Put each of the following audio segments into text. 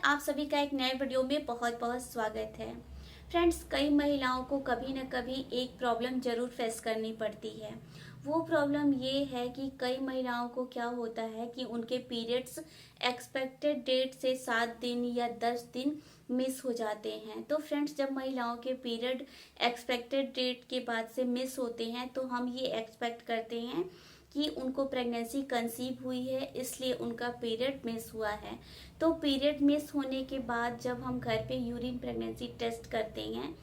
आप सभी का एक नए वीडियो में बहुत बहुत स्वागत है। फ्रेंड्स, कई महिलाओं को कभी न कभी एक प्रॉब्लम ज़रूर फेस करनी पड़ती है। वो प्रॉब्लम ये है कि कई महिलाओं को क्या होता है कि उनके पीरियड्स एक्सपेक्टेड डेट से 7 दिन या 10 दिन मिस हो जाते हैं। तो फ्रेंड्स, जब महिलाओं के पीरियड एक्सपेक्टेड डेट के बाद से मिस होते हैं तो हम ये एक्सपेक्ट करते हैं कि उनको प्रेगनेंसी कंसीव हुई है, इसलिए उनका पीरियड मिस हुआ है। तो पीरियड मिस होने के बाद जब हम घर पे यूरिन प्रेगनेंसी टेस्ट करते हैं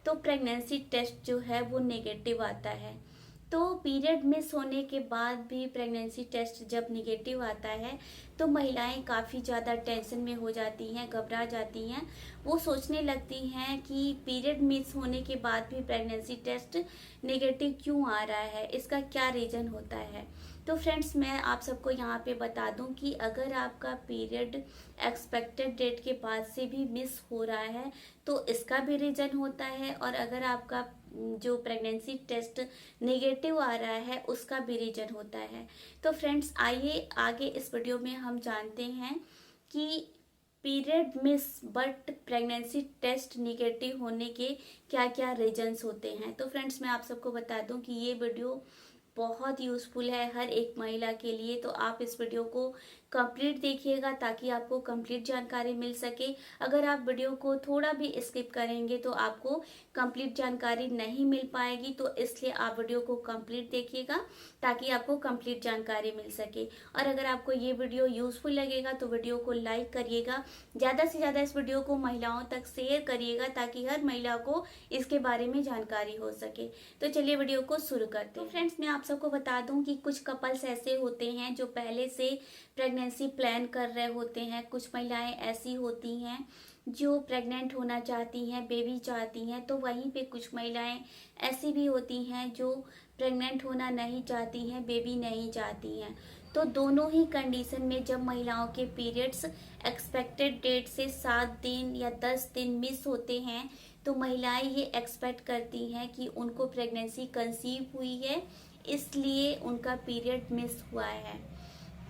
तो प्रेगनेंसी टेस्ट जो है वो नेगेटिव आता है। तो पीरियड मिस होने के बाद भी प्रेगनेंसी टेस्ट जब निगेटिव आता है तो महिलाएं काफ़ी ज़्यादा टेंशन में हो जाती हैं, घबरा जाती हैं। वो सोचने लगती हैं कि पीरियड मिस होने के बाद भी प्रेगनेंसी टेस्ट नेगेटिव क्यों आ रहा है, इसका क्या रीज़न होता है। तो फ्रेंड्स, मैं आप सबको यहाँ पे बता दूं कि अगर आपका पीरियड एक्सपेक्टेड डेट के बाद से भी मिस हो रहा है तो इसका भी रीज़न होता है, और अगर आपका जो प्रेगनेंसी टेस्ट नेगेटिव आ रहा है उसका भी रीज़न होता है। तो फ्रेंड्स, आइए आगे इस वीडियो में हम जानते हैं कि period miss but pregnancy test negative होने के क्या क्या रीजंस होते हैं। तो फ्रेंड्स, मैं आप सबको बता दूं कि ये वीडियो बहुत यूज़फुल है हर एक महिला के लिए। तो आप इस वीडियो को कंप्लीट देखिएगा ताकि आपको कंप्लीट जानकारी मिल सके। अगर आप वीडियो को थोड़ा भी स्किप करेंगे तो आपको कंप्लीट जानकारी नहीं मिल पाएगी, तो इसलिए आप वीडियो को कंप्लीट देखिएगा ताकि आपको कंप्लीट जानकारी मिल सके। और अगर आपको ये वीडियो यूज़फुल लगेगा तो वीडियो को लाइक करिएगा, ज़्यादा से ज़्यादा इस वीडियो को महिलाओं तक शेयर करिएगा ताकि हर महिला को इसके बारे में जानकारी हो सके। तो चलिए वीडियो को शुरू करते हैं। तो फ्रेंड्स, मैं आप सबको बता दूं कि कुछ कपल्स ऐसे होते हैं जो पहले से प्रेगनेंसी प्लान कर रहे होते हैं। कुछ महिलाएं ऐसी होती हैं जो प्रेग्नेंट होना चाहती हैं, बेबी चाहती हैं। तो वहीं पे कुछ महिलाएं ऐसी भी होती हैं जो प्रेग्नेंट होना नहीं चाहती हैं, बेबी नहीं चाहती हैं। तो दोनों ही कंडीशन में जब महिलाओं के पीरियड्स एक्सपेक्टेड डेट से 7 दिन या 10 दिन मिस होते हैं तो महिलाएं ये एक्सपेक्ट करती हैं कि उनको प्रेगनेंसी कंसीव हुई है, इसलिए उनका पीरियड मिस हुआ है।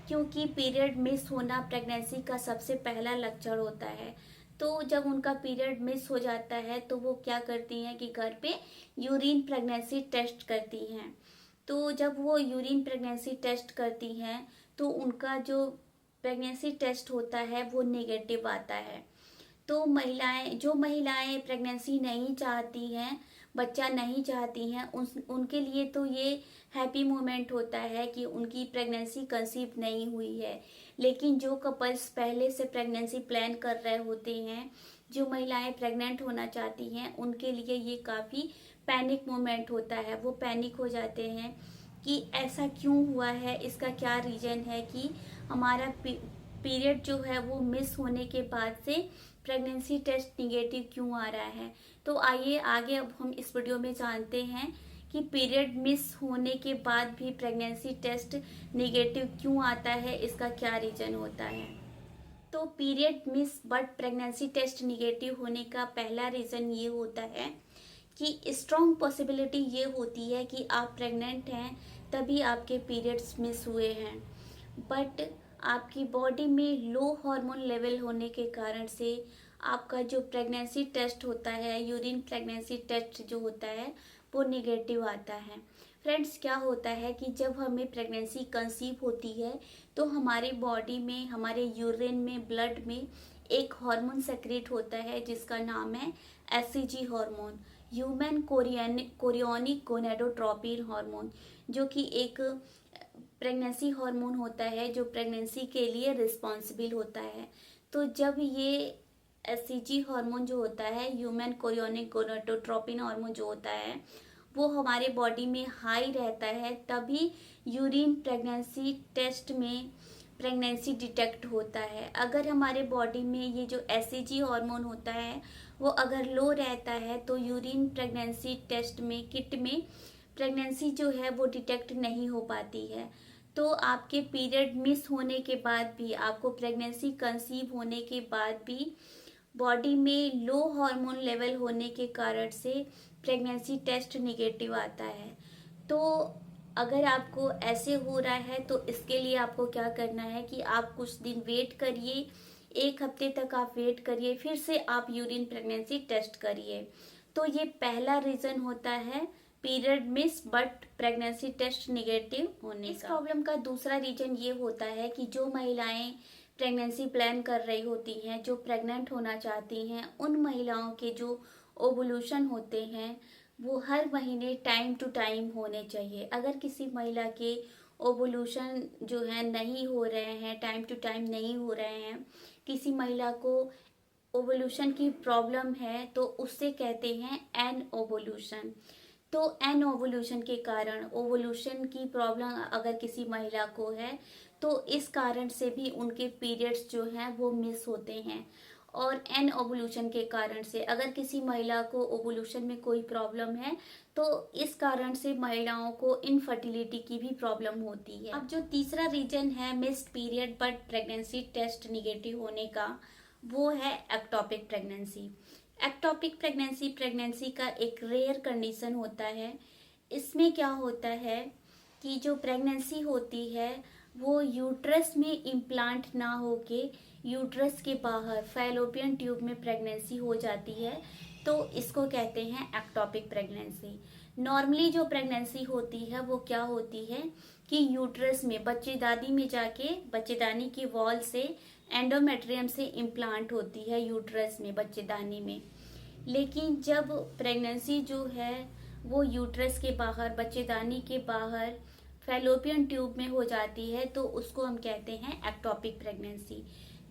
क्योंकि पीरियड मिस होना प्रेगनेंसी का सबसे पहला लक्षण होता है। तो जब उनका पीरियड मिस हो जाता है तो वो क्या करती हैं कि घर पे यूरिन प्रेगनेंसी टेस्ट करती हैं। तो जब वो यूरिन प्रेगनेंसी टेस्ट करती हैं तो उनका जो प्रेगनेंसी टेस्ट होता है वो नेगेटिव आता है। तो जो महिलाएं प्रेगनेंसी नहीं चाहती हैं, बच्चा नहीं चाहती हैं, उनके लिए तो ये हैप्पी मोमेंट होता है कि उनकी प्रेगनेंसी कंसीव नहीं हुई है। लेकिन जो कपल्स पहले से प्रेगनेंसी प्लान कर रहे होते हैं, जो महिलाएं प्रेग्नेंट होना चाहती हैं, उनके लिए ये काफ़ी पैनिक मोमेंट होता है। वो पैनिक हो जाते हैं कि ऐसा क्यों हुआ है, इसका क्या रीज़न है कि हमारा पीरियड जो है वो मिस होने के बाद से प्रेगनेंसी टेस्ट निगेटिव क्यों आ रहा है। तो आइए आगे अब हम इस वीडियो में जानते हैं कि पीरियड मिस होने के बाद भी प्रेगनेंसी टेस्ट निगेटिव क्यों आता है, इसका क्या रीज़न होता है। तो period miss but pregnancy test negative होने का पहला रीज़न ये होता है कि स्ट्रॉन्ग पॉसिबिलिटी ये होती है कि आप प्रेग्नेंट हैं तभी आपके पीरियड्स मिस हुए हैं, बट आपकी बॉडी में लो हार्मोन लेवल होने के कारण से आपका जो प्रेगनेंसी टेस्ट होता है, यूरिन प्रेगनेंसी टेस्ट जो होता है वो निगेटिव आता है। फ्रेंड्स, क्या होता है कि जब हमें प्रेगनेंसी कंसीव होती है तो हमारे बॉडी में, हमारे यूरिन में, ब्लड में एक हार्मोन सेक्रेट होता है जिसका नाम है HCG hormone, human chorionic gonadotropin hormone, जो कि एक प्रेगनेंसी हार्मोन होता है जो प्रेगनेंसी के लिए रिस्पॉन्सिबल होता है। तो जब ये एचसीजी हार्मोन जो होता है, ह्यूमन कोरियोनिक गोनेडोट्रोपिन हार्मोन जो होता है, वो हमारे बॉडी में हाई रहता है, तभी यूरिन प्रेगनेंसी टेस्ट में प्रेगनेंसी डिटेक्ट होता है। अगर हमारे बॉडी में ये जो एचसीजी हार्मोन होता है वो अगर लो रहता है तो यूरिन प्रेगनेंसी टेस्ट में, किट में प्रेगनेंसी जो है वो डिटेक्ट नहीं हो पाती है। तो आपके पीरियड मिस होने के बाद भी, आपको प्रेगनेंसी कंसीव होने के बाद भी बॉडी में लो हार्मोन लेवल होने के कारण से प्रेगनेंसी टेस्ट निगेटिव आता है। तो अगर आपको ऐसे हो रहा है तो इसके लिए आपको क्या करना है कि आप कुछ दिन वेट करिए, 1 हफ्ते तक आप वेट करिए, फिर से आप यूरिन प्रेगनेंसी टेस्ट करिए। तो ये पहला रीज़न होता है period miss but pregnancy test negative होने का। इस प्रॉब्लम का दूसरा रीज़न ये होता है कि जो महिलाएं प्रेगनेंसी प्लान कर रही होती हैं, जो प्रेग्नेंट होना चाहती हैं, उन महिलाओं के जो ओवुलेशन होते हैं वो हर महीने टाइम टू टाइम होने चाहिए। अगर किसी महिला के ओवुलेशन जो है नहीं हो रहे हैं, टाइम टू टाइम नहीं हो रहे हैं, किसी महिला को ओवुलेशन की प्रॉब्लम है, तो उससे कहते हैं एन ओवुलेशन। तो एन ओवुलेशन के कारण, ओवुलेशन की प्रॉब्लम अगर किसी महिला को है तो इस कारण से भी उनके पीरियड्स जो हैं वो मिस होते हैं। और एन ओवुलेशन के कारण से अगर किसी महिला को ओवुलेशन में कोई प्रॉब्लम है तो इस कारण से महिलाओं को इनफर्टिलिटी की भी प्रॉब्लम होती है। अब जो तीसरा रीजन है missed period but pregnancy test negative होने का, वो है ectopic pregnancy. Ectopic pregnancy pregnancy का एक रेयर कंडीशन होता है। इसमें क्या होता है कि जो प्रेगनेंसी होती है वो यूट्रस में इम्प्लांट ना होके यूट्रस के बाहर फैलोपियन ट्यूब में प्रेगनेंसी हो जाती है, तो इसको कहते हैं एक्टोपिक प्रेगनेंसी। नॉर्मली जो प्रेगनेंसी होती है वो क्या होती है कि यूट्रस में बच्चेदानी में जाके बच्चेदानी की वॉल से एंडोमेट्रियम से इम्प्लांट होती है यूट्रस में, बच्चेदानी में। लेकिन जब प्रेगनेंसी जो है वो यूट्रस के बाहर, बच्चेदानी के बाहर फैलोपियन ट्यूब में हो जाती है तो उसको हम कहते हैं एक्टोपिक प्रेगनेंसी।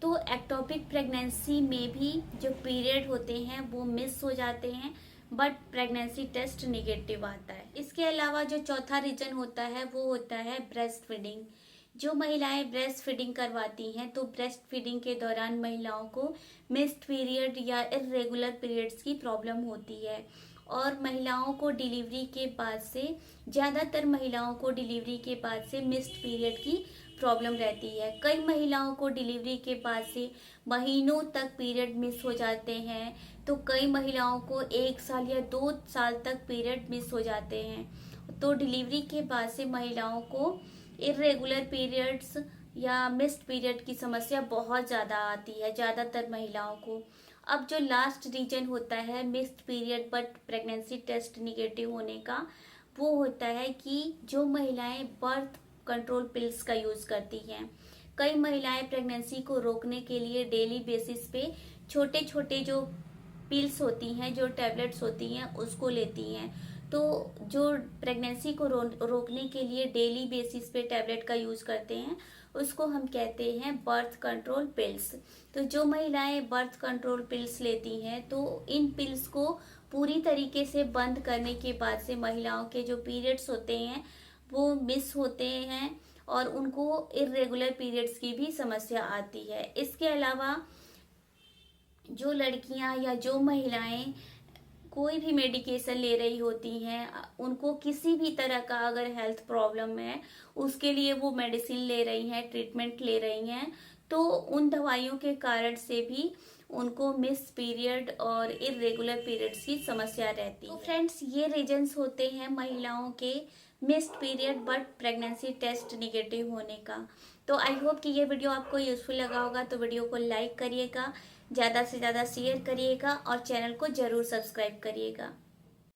तो एक्टोपिक प्रेगनेंसी में भी जो पीरियड होते हैं वो मिस हो जाते हैं बट प्रेगनेंसी टेस्ट निगेटिव आता है। इसके अलावा जो चौथा रीजन होता है वो होता है ब्रेस्ट फीडिंग। जो महिलाएं ब्रेस्ट फीडिंग करवाती हैं तो ब्रेस्ट फीडिंग के दौरान महिलाओं को मिस्ड पीरियड या इर्रेगुलर पीरियड्स की प्रॉब्लम होती है। और महिलाओं को डिलीवरी के बाद से, ज़्यादातर महिलाओं को डिलीवरी के बाद से मिस्ड पीरियड की प्रॉब्लम रहती है। कई महिलाओं को डिलीवरी के बाद से महीनों तक पीरियड मिस हो जाते हैं, तो कई महिलाओं को 1 साल या 2 साल तक पीरियड मिस हो जाते हैं। तो डिलीवरी के बाद से महिलाओं को इर्रेगुलर पीरियड्स या मिस्ड पीरियड की समस्या बहुत ज़्यादा आती है, ज़्यादातर महिलाओं को। अब जो लास्ट रीजन होता है missed period but pregnancy test negative होने का, वो होता है कि जो महिलाएं बर्थ कंट्रोल पिल्स का यूज़ करती हैं। कई महिलाएं प्रेगनेंसी को रोकने के लिए डेली बेसिस पे छोटे छोटे जो पिल्स होती हैं, जो टैबलेट्स होती हैं, उसको लेती हैं। तो जो प्रेगनेंसी को रोकने के लिए डेली बेसिस पे टैबलेट का यूज़ करते हैं उसको हम कहते हैं बर्थ कंट्रोल पिल्स। तो जो महिलाएं बर्थ कंट्रोल पिल्स लेती हैं तो इन पिल्स को पूरी तरीके से बंद करने के बाद से महिलाओं के जो पीरियड्स होते हैं वो मिस होते हैं और उनको इर्रेगुलर पीरियड्स की भी समस्या आती है। इसके अलावा जो लड़कियां या जो महिलाएं कोई भी मेडिकेशन ले रही होती हैं, उनको किसी भी तरह का अगर हेल्थ प्रॉब्लम है, उसके लिए वो मेडिसिन ले रही हैं, ट्रीटमेंट ले रही हैं, तो उन दवाइयों के कारण से भी उनको मिस पीरियड और इर्रेगुलर पीरियड्स की समस्या रहती है। तो फ्रेंड्स, ये रीजंस होते हैं महिलाओं के missed period but pregnancy test negative होने का। तो आई होप कि ये वीडियो आपको यूजफुल लगा होगा, तो वीडियो को लाइक करिएगा, ज़्यादा से ज़्यादा शेयर करिएगा और चैनल को ज़रूर सब्सक्राइब करिएगा।